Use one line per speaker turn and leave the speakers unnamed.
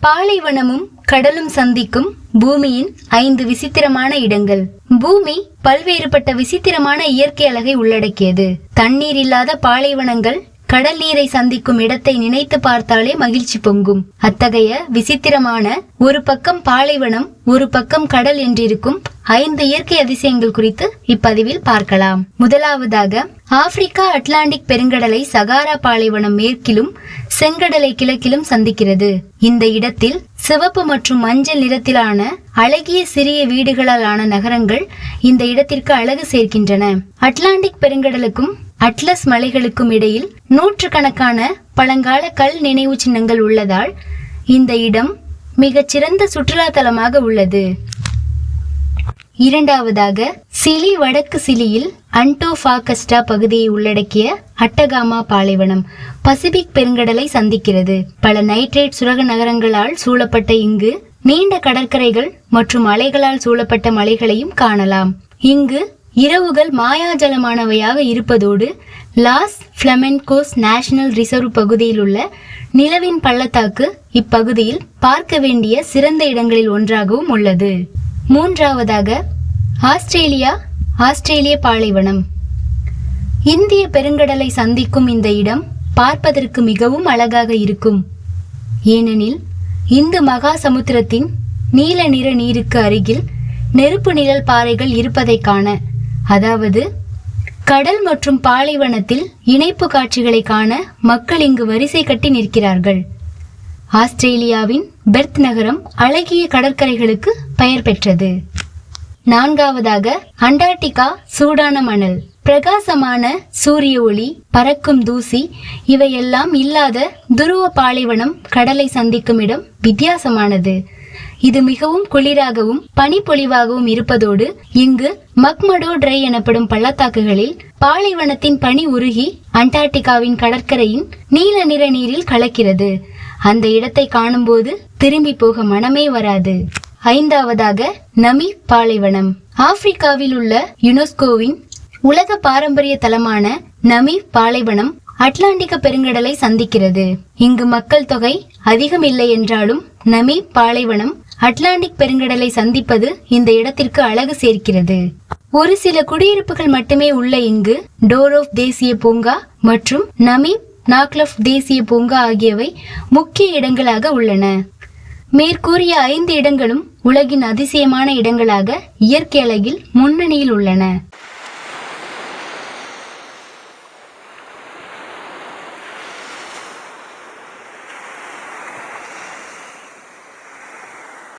பாலைவனமும் கடலும் சந்திக்கும் பூமியின் 5 விசித்திரமான இடங்கள். பூமி பல்வேறுபட்ட விசித்திரமான இயற்கை அழகை உள்ளடக்கியது. தண்ணீர் இல்லாத பாலைவனங்கள் கடல் நீரை சந்திக்கும் இடத்தை நினைத்து பார்த்தாலே மகிழ்ச்சி பொங்கும். அத்தகைய விசித்திரமான ஒரு பக்கம் பாலைவனம் ஒரு பக்கம் கடல் என்றிருக்கும் 5 இயற்கை அதிசயங்கள் குறித்து இப்பதிவில் பார்க்கலாம். முதலாவதாக, ஆப்பிரிக்கா அட்லாண்டிக் பெருங்கடலை சகாரா பாலைவனம் மேற்கிலும் செங்கடலை கிழக்கிலும் சந்திக்கிறது. இந்த இடத்தில் சிவப்பு மற்றும் மஞ்சள் நிறத்திலான அழகிய சிறிய வீடுகளால் ஆன நகரங்கள் இந்த இடத்திற்கு அழகு சேர்க்கின்றன. அட்லாண்டிக் பெருங்கடலுக்கும் அட்லஸ் மலைகளுக்கும் இடையில் நூற்றுக்கணக்கான பழங்கால கல் நினைவு சின்னங்கள் உள்ளதால் இந்த இடம் மிகச்சிறந்த சுற்றுலா தலமாக உள்ளது. இரண்டாவதாக, சிலி வடக்கு சிலியில் அன்டோஃபாகஸ்டா பகுதியை உள்ளடக்கிய அட்டகாமா பாலைவனம் பசிபிக் பெருங்கடலை சந்திக்கிறது. பல நைட்ரேட் சுரங்க நகரங்களால் சூழப்பட்ட இங்கு நீண்ட கடற்கரைகள் மற்றும் அலைகளால் சூழப்பட்ட மலைகளையும் காணலாம். இங்கு இரவுகள் மாயாஜலமானவையாக இருப்பதோடு லாஸ் பிளமென்கோஸ் நேஷனல் ரிசர்வ் பகுதியில் உள்ள நிலவின் பள்ளத்தாக்கு இப்பகுதியில் பார்க்க வேண்டிய சிறந்த இடங்களில் ஒன்றாகவும் உள்ளது. மூன்றாவதாக, ஆஸ்திரேலிய பாலைவனம். இந்திய பெருங்கடலை சந்திக்கும் இந்த இடம் பார்ப்பதற்கு மிகவும் அழகாக இருக்கும். ஏனெனில் இந்து மகா சமுத்திரத்தின் நீல நிற நீருக்கு அருகில் நெருப்பு நிழல் பாறைகள் இருப்பதை காண, அதாவது கடல் மற்றும் பாலைவனத்தில் இணைப்பு காட்சிகளை காண மக்கள் இங்கு வரிசை கட்டி நிற்கிறார்கள். ஆஸ்திரேலியாவின் பெர்த் நகரம் அழகிய கடற்கரைகளுக்கு பெயர் பெற்றது. நான்காவதாக, அண்டார்டிகா சூடான மணல். பிரகாசமான சூரிய ஒளி, பறக்கும் தூசி இவையெல்லாம் இல்லாத துருவ பாலைவனம் கடலை சந்திக்கும் இடம் வித்தியாசமானது. இது மிகவும் குளிராகவும் பனிப்பொழிவாகவும் இருப்பதோடு இங்கு மக்மடோ ட்ரை எனப்படும் பள்ளத்தாக்குகளில் பாலைவனத்தின் பனி உருகி அண்டார்டிகாவின் கடற்கரையின் நீல நிற நீரில் கலக்கிறது. அந்த இடத்தை காணும்போது திரும்பி போக மனமே வராது. ஐந்தாவதாக, நமீப் பாலைவனம். ஆப்பிரிக்காவில் உள்ள யுனெஸ்கோவின் உலக பாரம்பரிய தலமான நமீப் பாலைவனம் அட்லாண்டிக பெருங்கடலை சந்திக்கிறது. இங்கு மக்கள் தொகை அதிகம் இல்லை என்றாலும் நமீப் பாலைவனம் அட்லாண்டிக் பெருங்கடலை சந்திப்பது இந்த இடத்திற்கு அழகு சேர்க்கிறது. ஒரு சில குடியிருப்புகள் மட்டுமே உள்ள இங்கு டோரோஃப் தேசிய பூங்கா மற்றும் நமீப் நாக்லஃப் தேசிய பூங்கா ஆகியவை முக்கிய இடங்களாக உள்ளன. மேற்கூறிய 5 இடங்களும் உலகின் அதிசயமான இடங்களாக இயற்கை அழகில் முன்னணியில் உள்ளன.